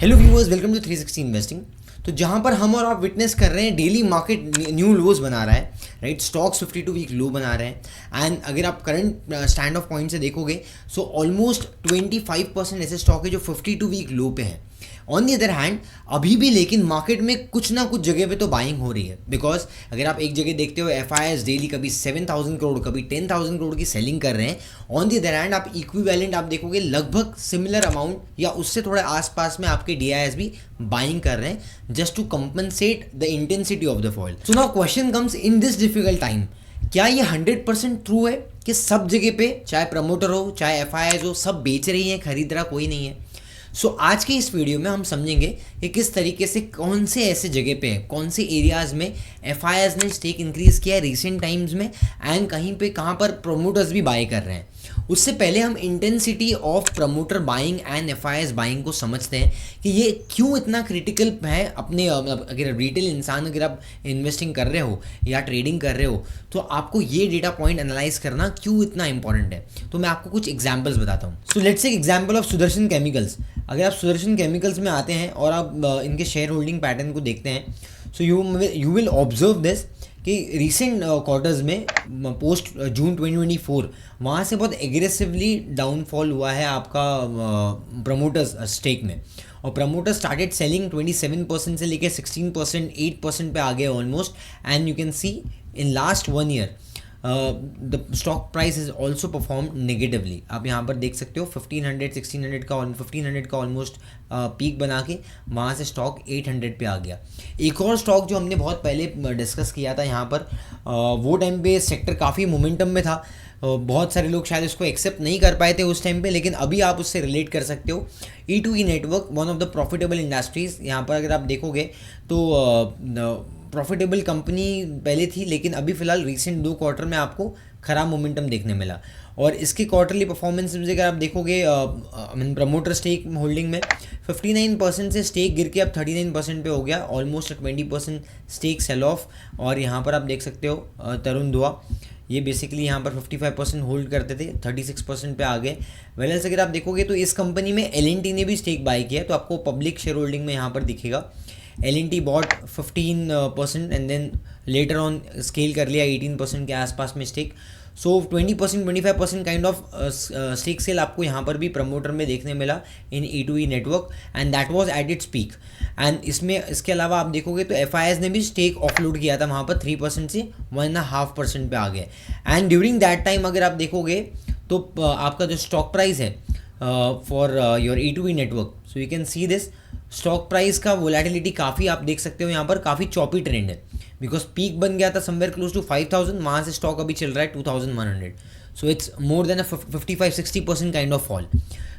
Hello viewers, welcome to 360 investing. तो जहां पर हम और आप विटनेस कर रहे हैं डेली मार्केट न्यू लोज बना रहा है, राइट। स्टॉक्स 52 वीक लो बना रहे हैं एंड अगर आप करंट स्टैंड ऑफ पॉइंट से देखोगे सो ऑलमोस्ट 25% ऐसे स्टॉक है जो 52 वीक लो पे है। ऑन दी अदर हैंड अभी भी लेकिन मार्केट में कुछ ना कुछ जगह पे तो बाइंग हो रही है, बिकॉज अगर आप एक जगह देखते हो एफआईआईज डेली कभी 7,000 करोड़ कभी 10,000 करोड़ की सेलिंग कर रहे हैं। ऑन दी अदर हैंड आप इक्विवेलेंट आप देखोगे लगभग सिमिलर अमाउंट या उससे थोड़े आसपास में आपके डीआईएस भी बाइंग कर रहे हैं just to compensate the intensity of the fall. So now question comes in this difficult time, क्या ये 100% ट्रू है कि सब जगह पे चाहे प्रमोटर हो चाहे एफआईआईज हो सब बेच रही हैं, खरीद रहा कोई नहीं है। सो आज के इस वीडियो में हम समझेंगे कि किस तरीके से कौन से ऐसे जगह पे है, कौन से एरियाज में एफआईआईज ने स्टेक इंक्रीज किया है रिसेंट टाइम्स में एंड कहीं पे कहाँ पर प्रमोटर्स भी बाय कर रहे हैं। उससे पहले हम intensity of promoter buying and FIIs buying को समझते हैं कि ये क्यों इतना क्रिटिकल है अपने मतलब अगर रिटेल इंसान अगर आप इन्वेस्टिंग कर रहे हो या ट्रेडिंग कर रहे हो तो आपको ये डेटा पॉइंट एनालाइज करना क्यों इतना इंपॉर्टेंट है। तो मैं आपको कुछ एग्जाम्पल्स बताता हूँ। So let's take example of Sudarshan chemicals. अगर आप सुदर्शन केमिकल्स में आते हैं और आप इनके शेयर होल्डिंग पैटर्न को देखते हैं so you will observe this कि रिसेंट क्वार्टर्स में पोस्ट जून 2024 वहाँ से बहुत एग्रेसिवली डाउनफॉल हुआ है आपका प्रमोटर्स स्टेक में, और प्रमोटर स्टार्टेड सेलिंग 27% से लेकर 16% 8% पे आ गए almost. And you can C in last 1 year the stock price is also perform negatively. आप यहाँ पर देख सकते हो 1500 का ऑलमोस्ट पीक बना के वहाँ से स्टॉक 800 पे आ गया। एक और स्टॉक जो हमने बहुत पहले डिस्कस किया था यहाँ पर वो टाइम पे सेक्टर काफ़ी मोमेंटम में था, बहुत सारे लोग शायद इसको एक्सेप्ट नहीं कर पाए थे उस टाइम पे, लेकिन अभी आप उससे रिलेट कर सकते हो। E2E network one of the profitable industries. यहाँ पर अगर आप देखोगे तो प्रॉफिटेबल कंपनी पहले थी लेकिन अभी फिलहाल रिसेंट 2 क्वार्टर में आपको खराब मोमेंटम देखने मिला। और इसके क्वार्टरली परफॉर्मेंस अगर आप देखोगे प्रमोटर स्टेक होल्डिंग में 59% से स्टेक गिर के अब 39% पे हो गया, ऑलमोस्ट 20% स्टेक सेल ऑफ। और यहाँ पर आप देख सकते हो तरुण दुआ ये बेसिकली यहाँ पर 55% होल्ड करते थे 36% पे आ गए। वेलेंस अगर आप देखोगे तो इस कंपनी में L&T ने भी स्टेक बाय किया, तो आपको पब्लिक शेयर होल्डिंग में यहाँ पर दिखेगा L&T bought 15% and then later on scale कर लिया 18% के आसपास में stake. So 20% 25% kind of stake sell आपको यहाँ पर भी प्रमोटर में देखने मिला in E2E network and that was at its peak. And इसके अलावा आप देखोगे तो एफआईआईज ने भी स्टेक ऑफलोड किया था वहाँ पर 3% से 1.5% पे आ गए। एंड ड्यूरिंग दैट टाइम अगर आप देखोगे तो आपका जो स्टॉक प्राइस है for your E2E network, so you can see this stock price का वोलेटिलिटी काफ़ी आप देख सकते हो यहाँ पर काफ़ी चॉपी ट्रेंड है, बिकॉज पीक बन गया था समवेयर क्लोज टू 5,000, वहाँ से स्टॉक अभी चल रहा है 2,100। So it's more than 55-60% kind of fall.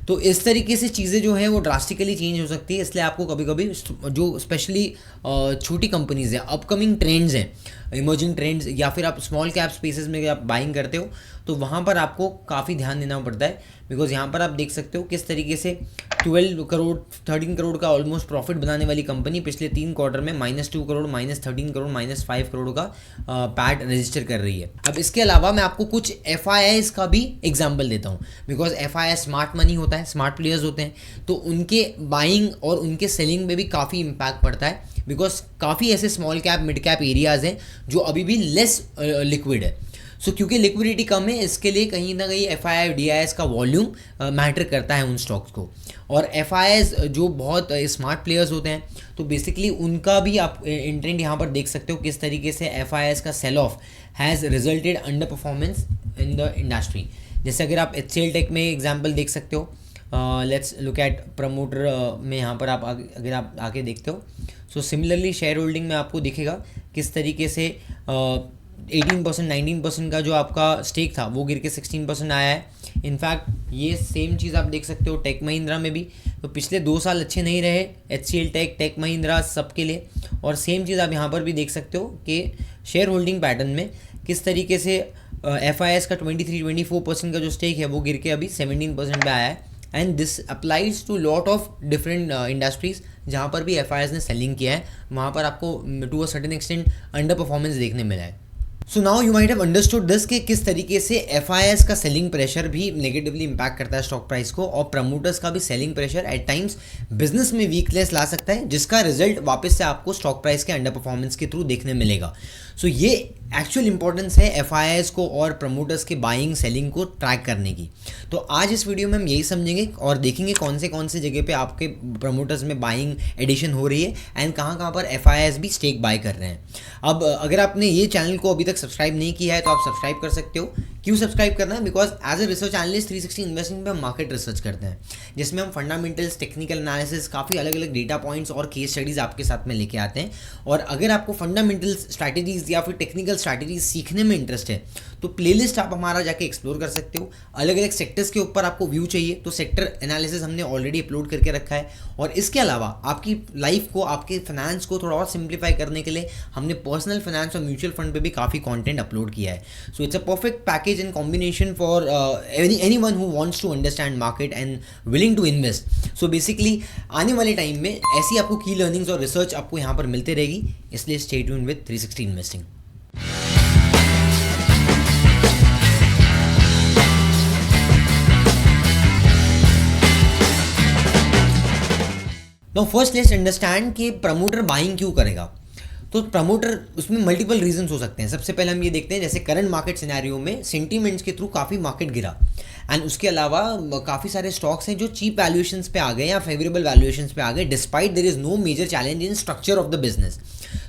तो इस तरीके से चीज़ें जो है वो ड्रास्टिकली चेंज हो सकती है, इसलिए आपको कभी कभी जो स्पेशली छोटी कंपनीज हैं, अपकमिंग ट्रेंड्स हैं, इमर्जिंग ट्रेंड्स, या फिर आप स्मॉल कैप स्पेसेस में आप बाइंग करते हो तो वहाँ पर आपको काफ़ी ध्यान देना पड़ता है। बिकॉज यहाँ पर आप देख सकते हो किस तरीके से 12 करोड़ 13 करोड़ का ऑलमोस्ट प्रॉफिट बनाने वाली कंपनी पिछले 3 क्वार्टर में -2 करोड़ -13 करोड़ -5 करोड़ का पैट रजिस्टर कर रही है। अब इसके अलावा मैं आपको कुछ एफआईआईज का भी एग्जाम्पल देता हूँ, बिकॉज एफआईआई स्मार्ट मनी होता है, स्मार्ट प्लेयर्स होते हैं, तो उनके बाइंग और उनके सेलिंग में भी काफ़ी इम्पैक्ट पड़ता है। बिकॉज काफ़ी ऐसे small cap mid cap areas हैं जो अभी भी लेस लिक्विड है। सो क्योंकि लिक्विडिटी कम है इसके लिए कहीं ना कहीं एफआईआई डीआईएस का वॉल्यूम मैटर करता है उन स्टॉक्स को। और एफआईआईज जो बहुत स्मार्ट प्लेयर्स होते हैं तो बेसिकली उनका भी आप इंट्रेंड यहाँ पर देख सकते हो किस तरीके से एफआईआईज का sell off has resulted under performance in the industry. जैसे अगर आप HCL टेक में एग्जाम्पल देख सकते हो, लेट्स लुक एट प्रमोटर में यहाँ पर आप अगर आप आके देखते हो सो सिमिलरली शेयर होल्डिंग में आपको दिखेगा किस तरीके से 18% 19% का जो आपका स्टेक था वो गिर के 16% आया है। इनफैक्ट ये सेम चीज़ आप देख सकते हो टेक महिंद्रा में भी, तो पिछले 2 साल अच्छे नहीं रहे HCL टेक महिंद्रा सबके लिए। और सेम चीज़ आप यहाँ पर भी देख सकते हो कि शेयर होल्डिंग पैटर्न में किस तरीके से एफआईआईज का 23-24% का जो स्टेक है वो गिर के अभी 17% पे आया है। And this applies to lot of different industries जहाँ पर भी एफआईआईज ने सेलिंग किया है, वहाँ पर आपको to a certain extent under performance देखने मिला है। So now you might have understood this कि किस तरीके से एफआईआईएस का सेलिंग प्रेशर भी नेगेटिवली इंपैक्ट करता है स्टॉक प्राइस को, और प्रमोटर्स का भी selling pressure at times business में वीकनेस ला सकता है, जिसका रिजल्ट वापस से आपको स्टॉक प्राइस के अंडर परफॉर्मेंस के थ्रू देखने मिलेगा। सो ये एक्चुअल इंपॉर्टेंस है एफआईआईएस को और प्रमोटर्स के बाइंग सेलिंग को ट्रैक करने की। तो आज इस वीडियो में हम यही समझेंगे और देखेंगे कौन से जगह पे आपके प्रमोटर्स में बाइंग एडिशन हो रही है एंड कहाँ पर एफआईआईएस भी स्टेक बाय कर रहे हैं। अब अगर आपने ये चैनल को अभी तक सब्सक्राइब नहीं किया है तो आप सब्सक्राइब कर सकते हो। क्यों सब्सक्राइब करना है? Because as a research analyst 360 investing पे हम मार्केट रिसर्च करते हैं, जिसमें हम फंडामेंटल्स, टेक्निकल एनालिसिस, काफ़ी अलग अलग डेटा पॉइंट्स और केस स्टडीज़ आपके साथ में लेके आते हैं। और अगर आपको फंडामेंटल्स स्ट्रैटेजीज या फिर टेक्निकल स्ट्रैटेजीज सीखने में इंटरेस्ट है तो प्लेलिस्ट आप हमारा जाके एक्सप्लोर कर सकते हो। अलग अलग सेक्टर्स के ऊपर आपको व्यू चाहिए तो सेक्टर एनालिसिस हमने ऑलरेडी अपलोड करके रखा है। और इसके अलावा आपकी लाइफ को, आपके फाइनेंस को थोड़ा और सिंप्लीफाई करने के लिए हमने पर्सनल फाइनेंस और म्यूचुअल फंड पे भी काफ़ी कंटेंट अपलोड किया है। So it's a perfect package and combination for anyone who wants to understand market and willing to invest. So basically आने वाले टाइम में ऐसी आपको की लर्निंग्स और रिसर्च आपको यहाँ पर मिलते रहेगी, इसलिए stay tuned with 360 investing. Now first let's understand कि प्रमोटर बाइंग क्यों करेगा। तो प्रमोटर, उसमें मल्टीपल रीजंस हो सकते हैं। सबसे पहले हम ये देखते हैं जैसे करंट मार्केट सिनेरियो में सेंटीमेंट्स के थ्रू काफ़ी मार्केट गिरा एंड उसके अलावा काफ़ी सारे स्टॉक्स हैं जो चीप वैल्यूएशंस पे आ गए या फेवरेबल वैल्यूएशंस पे आ गए despite there is no major challenge in structure of the business.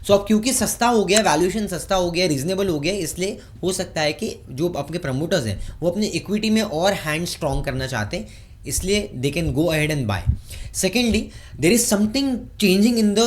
So अब क्योंकि सस्ता हो गया, वैल्यूएशन सस्ता हो गया, रीजनेबल हो गया, इसलिए हो सकता है कि जो आपके प्रमोटर्स हैं वो अपने इक्विटी में और हैंड स्ट्रॉन्ग करना चाहते हैं, इसलिए they can go ahead and buy. Secondly, there is something changing in the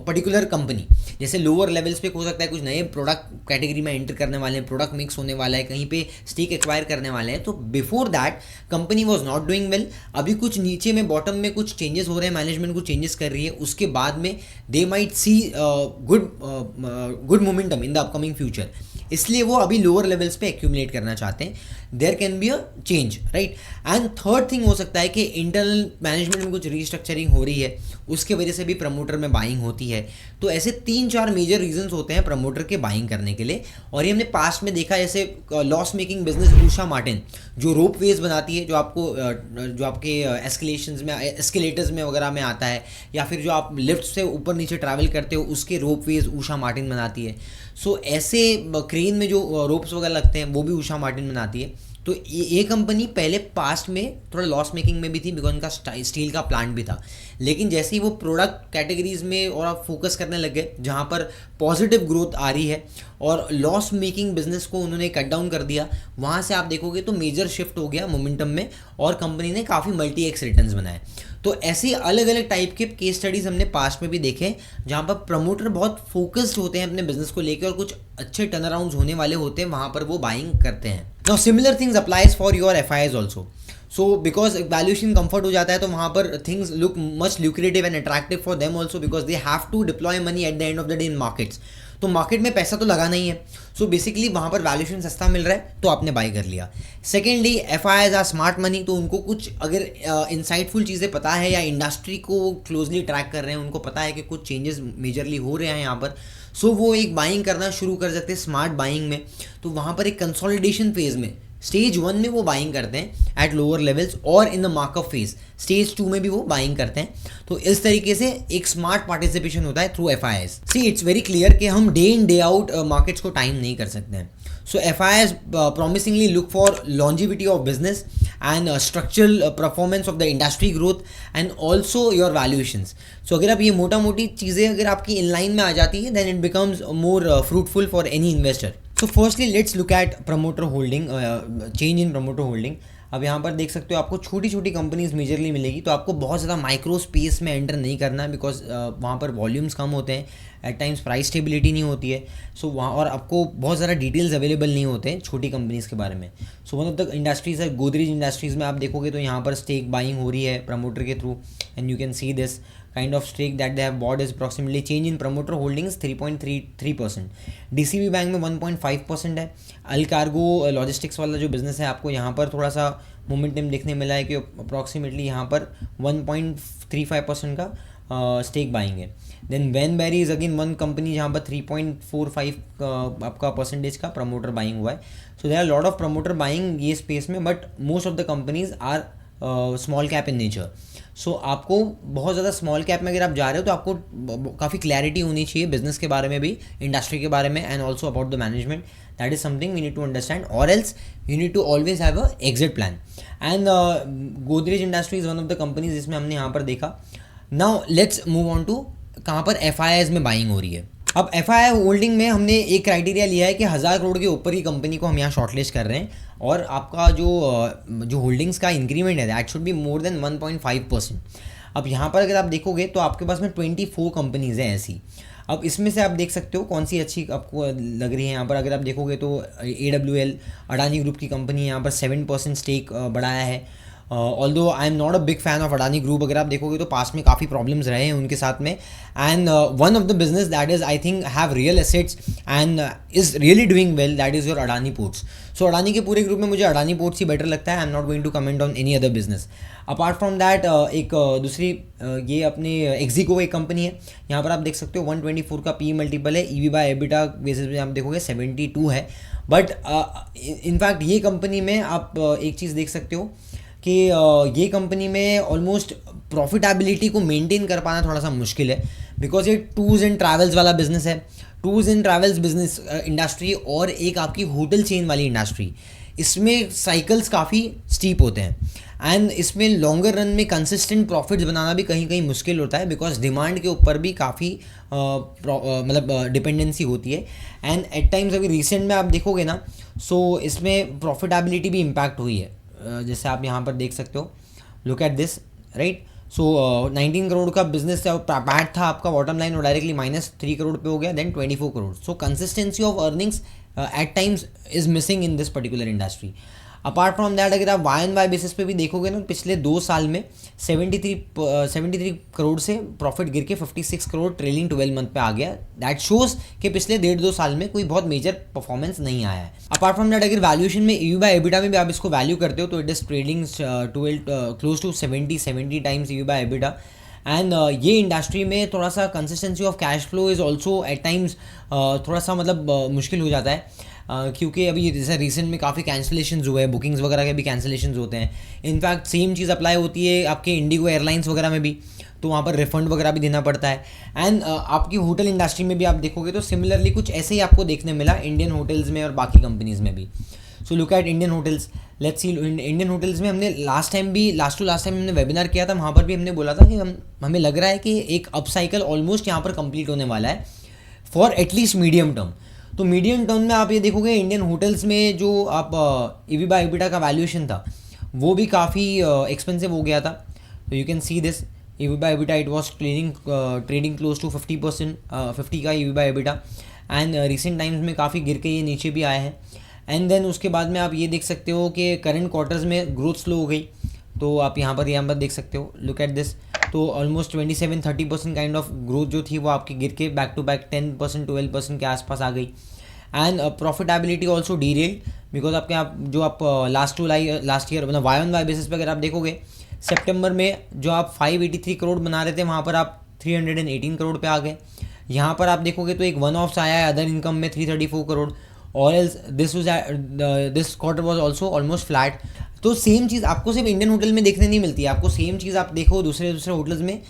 particular company. जैसे लोअर लेवल्स पे हो सकता है कुछ नए प्रोडक्ट कैटेगरी में एंटर करने वाले हैं, प्रोडक्ट मिक्स होने वाला है, कहीं पे स्टेक एक्वायर करने वाले हैं। तो before that company was not doing well, अभी कुछ नीचे में बॉटम में कुछ चेंजेस हो रहे हैं, मैनेजमेंट कुछ चेंजेस कर रही है, उसके बाद में they might see good momentum in the upcoming future, इसलिए वो अभी लोअर लेवल्स पे एक्यूमुलेट करना चाहते हैं। There can be a change, right. And third thing हो सकता है कि इंटरनल मैनेजमेंट में कुछ रीस्ट्रक्चरिंग हो रही है, उसके वजह से भी प्रमोटर में बाइंग होती है। तो ऐसे 3-4 मेजर रीजंस होते हैं प्रमोटर के बाइंग करने के लिए। और ये हमने पास्ट में देखा, जैसे loss making business Usha Martin जो रोप वेज बनाती है, जो आपके एस्केलेशंस में, एस्केलेटर्स में वगैरह में आता है, या फिर जो आप लिफ्ट से ऊपर नीचे ट्रैवल करते हो उसके रोप वेज उषा मार्टिन बनाती है। सो ऐसे क्रेन में जो रोप्स वगैरह लगते हैं वो भी उषा मार्टिन बनाती है। तो ये कंपनी पहले पास्ट में थोड़ा लॉस मेकिंग में भी थी बिकॉज उनका स्टील का प्लांट भी था, लेकिन जैसे ही वो प्रोडक्ट कैटेगरीज में और आप फोकस करने लग गए जहाँ पर पॉजिटिव ग्रोथ आ रही है और लॉस मेकिंग बिजनेस को उन्होंने कट डाउन कर दिया, वहाँ से आप देखोगे तो मेजर शिफ्ट हो गया मोमेंटम में और कंपनी ने काफ़ी मल्टी एक्स रिटर्न्स बनाए। तो ऐसे अलग अलग टाइप के केस स्टडीज़ हमने पास्ट में भी देखे जहाँ पर प्रमोटर बहुत फोकस्ड होते हैं अपने बिजनेस को लेकर और कुछ अच्छे टर्न अराउंड्स होने वाले होते हैं, वहाँ पर वो बाइंग करते हैं। Now similar things applies for your FIIs also. So because valuation comfort हो जाता है तो वहाँ पर things look much lucrative and attractive for them also because they have to deploy money at the end of the day in markets. तो market में पैसा तो लगाना ही है, सो बेसिकली वहाँ पर वैल्यूएशन सस्ता मिल रहा है तो आपने बाई कर लिया। Secondly, FIIs are smart money, तो उनको कुछ अगर इंसाइटफुल चीज़ें पता है या इंडस्ट्री को क्लोजली ट्रैक कर रहे हैं, उनको पता है कि कुछ चेंजेस मेजरली हो रहे हैं यहाँ पर, सो वो एक बाइंग करना शुरू कर सकते हैं स्मार्ट बाइंग में। तो वहाँ पर एक कंसोलिडेशन फेज में स्टेज 1 में वो बाइंग करते हैं एट लोअर लेवल्स और in the markup phase stage 2 में भी वो बाइंग करते हैं। तो इस तरीके से एक स्मार्ट पार्टिसिपेशन होता है through FIIs. See it's very clear कि हम day in day out markets को टाइम नहीं कर सकते हैं। So FIIs promisingly look for longevity of business and structural performance of the industry growth and also your valuations. So अगर आप ये मोटा मोटी चीज़ें अगर आपकी इनलाइन में आ जाती है then it becomes more fruitful for any investor. So firstly let's look at promoter holding, change in promoter holding. अब यहाँ पर देख सकते हो आपको छोटी छोटी कंपनीज मेजरली मिलेगी, तो आपको बहुत ज़्यादा माइक्रो स्पेस में एंटर नहीं करना है बिकॉज वहाँ पर वॉल्यूम्स कम होते हैं, एट टाइम्स प्राइस स्टेबिलिटी नहीं होती है। सो वहाँ और आपको बहुत ज़्यादा डिटेल्स अवेलेबल नहीं होते हैं छोटी कंपनीज़ के बारे में। So one of the industries है गोदरेज इंडस्ट्रीज़ में आप देखोगे तो यहाँ पर स्टेक बाइंग हो रही है प्रमोटर के through and you can see this kind of stake that they have bought is approximately change in promoter holdings 3.33%। DCB bank में 1.5% है। अलकार्गो लॉजिस्टिक्स वाला जो बिजनेस है आपको यहाँ पर थोड़ा सा मोमेंटम देखने मिला है कि अप्रॉक्सीमेटली यहाँ पर 1.35% का स्टेक बाइंग है। Then Wanbury is again one company जहाँ पर 3.45 आपका परसेंटेज का प्रमोटर बाइंग हुआ है। So there are lot of promoter buying ये स्पेस में, but most of the companies are small cap in nature. So आपको बहुत ज़्यादा स्मॉल कैप में अगर आप जा रहे हो तो आपको काफ़ी क्लैरिटी होनी चाहिए बिजनेस के बारे में भी, इंडस्ट्री के बारे में, and also about the management. That is something we need to understand, और else you need to always have a exit plan. And Godrej industry is one of the companies जिसमें हमने यहाँ पर देखा। Now let's move on to कहाँ पर FIIs में buying हो रही है। अब FII होल्डिंग में हमने एक क्राइटेरिया लिया है कि 1000 करोड़ के ऊपर की कंपनी को हम यहाँ शॉर्टलिस्ट कर रहे हैं, और आपका जो होल्डिंग्स का इंक्रीमेंट है that should be more than 1.5%। अब यहाँ पर अगर आप देखोगे तो आपके पास में 24 कंपनीज हैं ऐसी। अब इसमें से आप देख सकते हो कौन सी अच्छी आपको लग रही है। यहाँ पर अगर आप देखोगे तो AWL अडानी ग्रुप की कंपनी है, यहाँ पर 7% स्टेक बढ़ाया है। Although I am not a big fan of Adani group, अगर आप देखोगे तो पास में काफ़ी प्रॉब्लम्स रहे हैं उनके साथ में। And one of the business that is I think have real assets and is really doing well, that is your Adani ports. So Adani के पूरे ग्रुप में मुझे अडानी पोर्ट्स ही बेटर लगता है। I am not going to comment on any other business. Apart from that एक दूसरी ये अपने एक्जिको एक कंपनी है, यहाँ पर आप देख सकते हो 124 का PE मल्टीपल है, EV/EBITDA बेसिस पे आप देखोगे 72 है। बट इनफैक्ट ये कंपनी में आप एक चीज़ देख सकते हो कि ये कंपनी में ऑलमोस्ट प्रॉफिटेबिलिटी को मेंटेन कर पाना थोड़ा सा मुश्किल है, बिकॉज ये टूर्स एंड ट्रैवल्स वाला बिजनेस है। Tours and travels business industry और एक आपकी होटल चेन वाली इंडस्ट्री, इसमें साइकिल्स काफ़ी स्टीप होते हैं, एंड इसमें लॉन्गर रन में कंसिस्टेंट प्रॉफिट्स बनाना भी कहीं कहीं मुश्किल होता है, बिकॉज डिमांड के ऊपर भी काफ़ी मतलब डिपेंडेंसी होती है। एंड एट टाइम्स अभी रिसेंट में आप देखोगे ना, सो इसमें प्रॉफिटेबिलिटी भी इम्पैक्ट हुई है। जैसे आप यहाँ पर देख सकते हो, look at this right. So 19 crore का बिजनेस पैट था आपका, बॉटम लाइन और डायरेक्टली -3 करोड़ पे हो गया, then 24 crore. So consistency of earnings at times is missing in this particular industry. Apart from that अगर आप Y-on-Y बेसिस पे भी देखोगे ना, पिछले 2 साल में 73 करोड़ से प्रॉफिट गिर के 56 करोड़ ट्रेलिंग 12 मंथ पे आ गया। दैट शोज कि पिछले 1.5-2 साल में कोई बहुत मेजर परफॉर्मेंस नहीं आया है। अपार्ट फ्रॉम दैट अगर वैल्यूएशन में EV/EBITDA में भी आप इसको वैल्यू करते हो तो it is trading close to 70 times EV/EBITDA। And ये इंडस्ट्री में थोड़ा सा consistency of cash flow is also at times थोड़ा सा मतलब मुश्किल हो जाता है, क्योंकि अभी जैसे रिसेंट में काफ़ी कैंसिलेशंस हुए हैं, बुकिंग्स वगैरह के भी कैंसिलेशंस होते हैं। इनफैक्ट सेम चीज़ अप्लाई होती है आपके इंडिगो एयरलाइंस वगैरह में भी, तो वहाँ पर रिफंड वगैरह भी देना पड़ता है। एंड आपकी होटल इंडस्ट्री में भी आप देखोगे तो सिमिलरली कुछ ऐसे ही आपको देखने मिला इंडियन होटल्स में और बाकी कंपनीज़ में भी। So look at Indian hotels, let's see Indian hotels में हमने लास्ट टाइम हमने वेबिनार किया था, वहाँ पर भी हमने बोला था कि हमें लग रहा है कि एक अप साइकिल ऑलमोस्ट यहाँ पर कंप्लीट होने वाला है फॉर एटलीस्ट मीडियम टर्म। तो मीडियम टर्म में आप ये देखोगे इंडियन होटल्स में जो आप EV/EBITDA का वैल्यूएशन था वो भी काफ़ी एक्सपेंसिव हो गया था। तो you can see this EV/EBITDA it was trading close to 50% 50 का EV/EBITDA, एंड रिसेंट टाइम्स में काफ़ी गिर के ये नीचे भी आया है। एंड देन उसके बाद में आप ये देख सकते हो कि करंट क्वार्टर्स में ग्रोथ स्लो हो गई, तो आप यहाँ पर देख सकते हो, लुक एट दिस। तो ऑलमोस्ट 27-30% काइंड ऑफ ग्रोथ जो थी वो आपकी गिर के बैक टू बैक 10% 12% के आसपास आ गई। And profitability also derailed, because आप लास्ट ईयर मतलब Y-on-Y बेसिस पे अगर आप देखोगे, सितंबर में जो आप 583 करोड़ बना रहे थे वहाँ पर आप 318 करोड़ पे आ गए। यहाँ पर आप देखोगे तो एक वन ऑफ्स आया है अदर इनकम में 334 करोड़, और else this quarter was also almost flat. तो सेम चीज़ आपको सिर्फ इंडियन होटल में देखने नहीं मिलती है, आपको सेम चीज़ आप देखो दूसरे होटल्स में,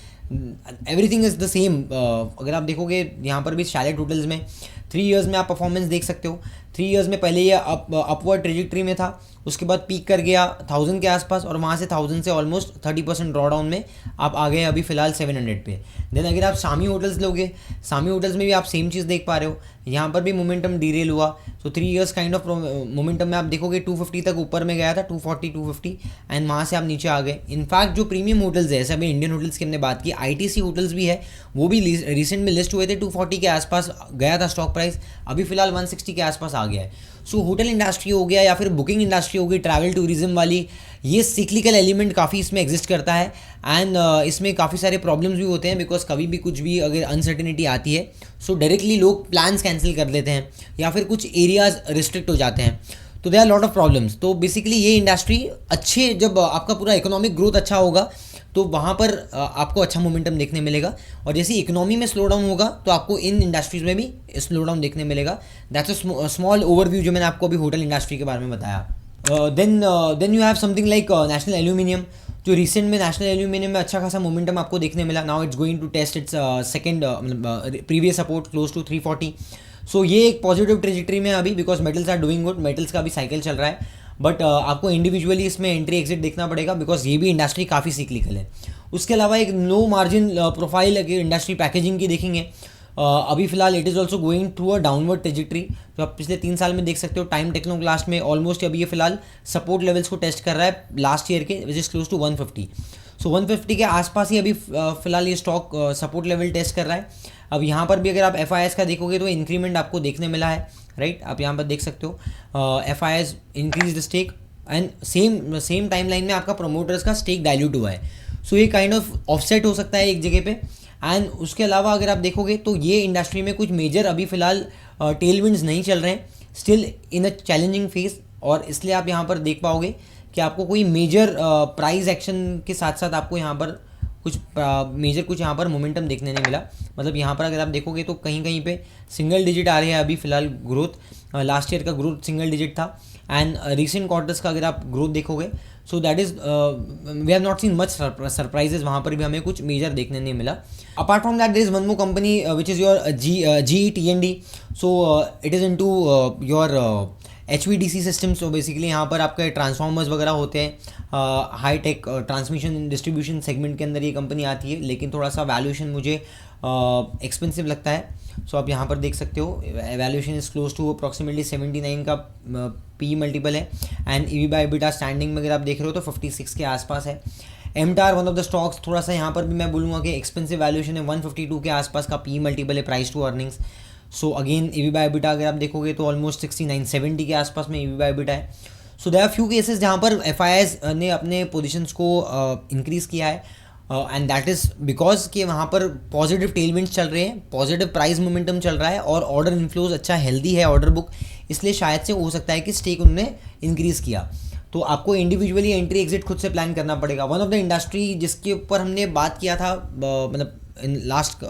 एवरीथिंग इज़ द सेम। अगर आप देखोगे यहाँ पर भी शैलेट होटल्स में 3 इयर्स में आप परफॉर्मेंस देख सकते हो। 3 इयर्स में पहले ये अपवर्ड ट्रेजेक्ट्री में था, उसके बाद पीक कर गया 1000 के आसपास, और वहाँ से 1000 से ऑलमोस्ट 30% ड्रॉ डाउन में आप आ गए अभी फिलहाल 700 पे। देन अगर आप सामी होटल्स लोगे, सामी होटल्स में भी आप सेम चीज़ देख पा रहे हो, यहाँ पर भी मोमेंटम डीरेल हुआ। सो 3 इयर्स काइंड ऑफ मोमेंटम में आप देखोगे 250 तक ऊपर में गया था, 240-250, एंड वहाँ से आप नीचे आ गए। इनफैक्ट जो प्रीमियम होटल्स है, ऐसे अभी इंडियन होटल्स की हमने बात की, ITC होटल्स भी है, वो भी रिसेंट में लिस्ट हुए थे, 240 के आसपास गया था स्टॉक प्राइस, अभी फिलहाल 160 के आसपास आ गया है। सो होटल इंडस्ट्री हो गया या फिर बुकिंग इंडस्ट्री हो गई, ट्रैवल टूरिज्म वाली, ये सिक्लिकल एलिमेंट काफ़ी इसमें एग्जिस्ट करता है। एंड इसमें काफ़ी सारे प्रॉब्लम्स भी होते हैं, बिकॉज कभी भी कुछ भी अगर अनसर्टेनिटी आती है सो डायरेक्टली लोग प्लान्स कैंसिल कर देते हैं या फिर कुछ एरियाज रिस्ट्रिक्ट हो जाते हैं, तो they are lot of problems. तो बेसिकली ये इंडस्ट्री जब आपका पूरा इकोनॉमिक ग्रोथ अच्छा होगा तो वहाँ पर आपको अच्छा मोमेंटम देखने मिलेगा। और जैसे इकोनॉमी में स्लो डाउन होगा तो आपको इन इंडस्ट्रीज़ में भी स्लो डाउन देखने मिलेगा। दैट्स अ स्मॉल ओवरव्यू जो मैंने आपको अभी होटल इंडस्ट्री के बारे में बताया। Then you have something like national aluminium, जो रिसेंट में नेशनल एल्यूमिनियम में अच्छा खासा मोमेंटम आपको देखने मिला। Now it's going to test its second previous support close to 340। So ये एक पॉजिटिव ट्रेजेक्टरी में अभी, because metals are doing good, metals का भी साइकिल चल रहा है। बट आपको इंडिविजुअली इसमें एंट्री एग्जिट देखना पड़ेगा, बिकॉज ये भी इंडस्ट्री काफ़ी सिक्लिकल है। उसके अलावा एक लो मार्जिन प्रोफाइल अगर इंडस्ट्री पैकेजिंग की देखेंगे, अभी फिलहाल it is also going through a downward trajectory, जो आप पिछले 3 साल में देख सकते हो। टाइम टेक्नोक्लास्ट में ऑलमोस्ट अभी ये फिलहाल सपोर्ट लेवल्स को टेस्ट कर रहा है लास्ट ईयर के, विच इज़ क्लोज टू 150। सो 150 के आसपास ही अभी फिलहाल ये स्टॉक सपोर्ट लेवल टेस्ट कर रहा है। अब यहाँ पर भी अगर आप FIS का देखोगे तो इंक्रीमेंट आपको देखने मिला है, राइट। आप यहाँ पर देख सकते हो FIS increase the stake and same time line में आपका प्रोमोटर्स का स्टेक डाइल्यूट हुआ है। सो ये काइंड ऑफ ऑफसेट हो सकता है एक जगह पे। एंड उसके अलावा अगर आप देखोगे तो ये इंडस्ट्री में कुछ मेजर अभी फिलहाल टेलविंड्स नहीं चल रहे हैं, still in a challenging phase. और इसलिए आप यहाँ पर देख पाओगे कि आपको कोई मेजर प्राइस एक्शन के साथ साथ आपको यहाँ पर कुछ यहाँ पर मोमेंटम देखने नहीं मिला। मतलब यहाँ पर अगर आप देखोगे तो कहीं कहीं पे सिंगल डिजिट आ रहे हैं अभी फिलहाल ग्रोथ। लास्ट ईयर का ग्रोथ सिंगल डिजिट था एंड रिसेंट क्वार्टर्स का अगर आप ग्रोथ देखोगे, so that is we have not seen much surprises, वहाँ पर भी हमें कुछ मेजर देखने नहीं मिला। Apart from that there is one more company which is your GE T&D। So it is into your HVDC systems. तो बेसिकली यहाँ पर आपके ट्रांसफार्मर्स वगैरह होते हैं। High tech transmission distribution segment के अंदर ये कंपनी आती है, लेकिन थोड़ा सा वैल्यूएशन मुझे एक्सपेंसिव लगता है। सो आप यहाँ पर देख सकते हो valuation is close to approximately 79 का P मल्टीपल है। एंड EV/EBITDA स्टैंडिंग में अगर आप देख रहे हो तो 56 के आसपास है। MTAR one of the stocks, थोड़ा सा यहाँ पर भी मैं बोलूँगा कि एक्सपेंसिव वैल्यूएशन है, 152 के आसपास का P मल्टीपल है, price to earnings. So again EV/EBITDA अगर आप देखोगे तो ऑलमोस्ट 69-70 के आसपास में EV/EBITDA है। So there are few cases जहाँ पर FIS ने अपने पोजीशंस को इंक्रीज़ किया है एंड दैट इज़ बिकॉज कि वहाँ पर पॉजिटिव टेलविंड्स चल रहे हैं, पॉजिटिव प्राइस मोमेंटम चल रहा है और ऑर्डर इनफ्लोज अच्छा हेल्दी है ऑर्डर बुक, इसलिए शायद से हो सकता है कि स्टेक उन्होंने इंक्रीज़ किया। तो आपको इंडिविजुअली एंट्री एग्जिट खुद से प्लान करना पड़ेगा। वन ऑफ द इंडस्ट्री जिसके ऊपर हमने बात किया था मतलब लास्ट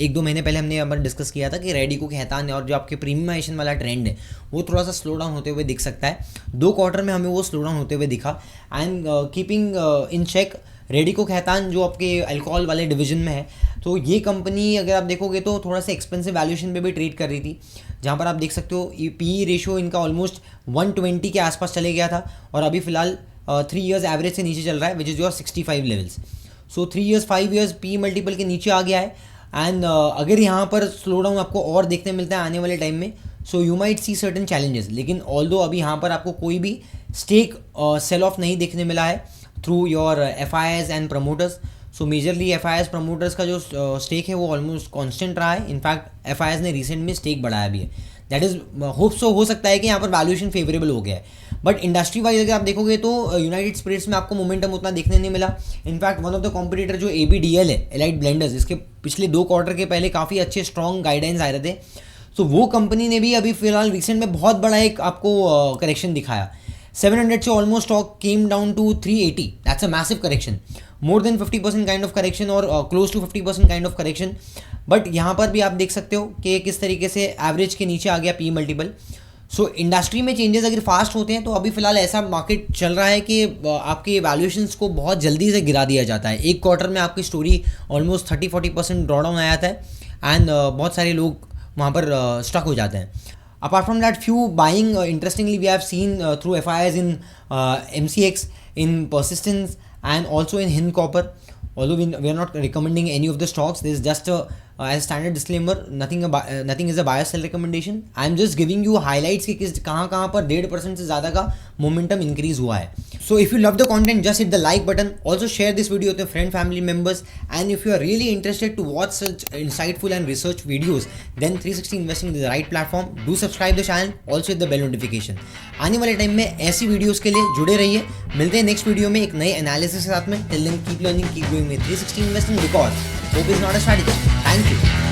1-2 महीने पहले हमने यहाँ पर डिस्कस किया था कि रेडिको कहतान और जो आपके प्रीमियमाइजेशन वाला ट्रेंड है वो थोड़ा सा स्लो डाउन होते हुए दिख सकता है। 2 क्वार्टर में हमें वो स्लो डाउन होते हुए दिखा। And keeping in check Radico Khaitan जो आपके अल्कोहल वाले डिवीजन में है, तो ये कंपनी अगर आप देखोगे तो थोड़ा सा एक्सपेंसिव वैल्यूएशन पे भी ट्रेड कर रही थी, जहाँ पर आप देख सकते हो PE रेशियो इनका ऑलमोस्ट 120 के आसपास चले गया था और अभी फिलहाल 3 इयर्स एवरेज से नीचे चल रहा है, विच is your 65 levels. So 3 years 5 years PE multiple के नीचे आ गया है। एंड अगर यहाँ पर स्लो डाउन आपको और देखने मिलता है आने वाले टाइम में, so you might see certain challenges. लेकिन ऑल्दो अभी यहाँ पर आपको कोई भी स्टेक सेल ऑफ नहीं देखने मिला है through your FIS and promoters. So majorly FIS promoters का जो स्टेक है वो ऑलमोस्ट कांस्टेंट रहा है। इनफैक्ट FIS ने रिसेंट में स्टेक बढ़ाया भी है। दैट इज़ होप सो हो सकता है कि यहाँ पर वैल्यूएशन फेवरेबल हो गया है। बट इंडस्ट्री वाइज अगर आप देखोगे तो यूनाइटेड स्पिरिट्स में आपको मोमेंटम उतना देखने नहीं मिला। In fact one of the competitor जो ABDL है, एलाइट ब्लेंडर्स, इसके पिछले 2 क्वार्टर के पहले काफ़ी अच्छे स्ट्रॉन्ग गाइडेंस आए रहे थे। सो वो कंपनी ने भी अभी फिलहाल रिसेंट में बहुत बड़ा एक आपको करेक्शन दिखाया। 700 से almost stock came down to 380। That's a massive correction, more than 50% kind of correction और close to 50% kind of correction. But यहाँ पर भी आप देख सकते हो कि किस तरीके से एवरेज के नीचे आ गया PE मल्टीपल। सो इंडस्ट्री में चेंजेस अगर फास्ट होते हैं तो अभी फिलहाल ऐसा मार्केट चल रहा है कि आपके वैल्यूएशंस को बहुत जल्दी से गिरा दिया जाता है। एक क्वार्टर में आपकी स्टोरी ऑलमोस्ट 30-40% ड्रॉडाउन आ जाता है एंड बहुत सारे लोग वहाँ पर स्टक हो जाते हैं। Apart from that, few buying interestingly we have seen through FIS in MCX, in Persistence, and also in Hind Copper. Although we are not recommending any of the stocks, this is just as a standard disclaimer. Nothing is a buy or sell recommendation. I am just giving you highlights कि किस कहाँ पर 1.5% से ज़्यादा का momentum increase हुआ है. So if you love the content, just hit the like button. Also share this video with your friend, family members. And if you are really interested to watch such insightful and research videos, then 360 Investing is the right platform. Do subscribe the channel. Also hit the bell notification. आने वाले time में ऐसी videos के लिए जुड़े रहिए. मिलते हैं नेक्स्ट वीडियो में एक नए एनालिसिस के साथ में. Till then, keep learning, keep going with 360 Investing because hope is not a strategy. Thank you.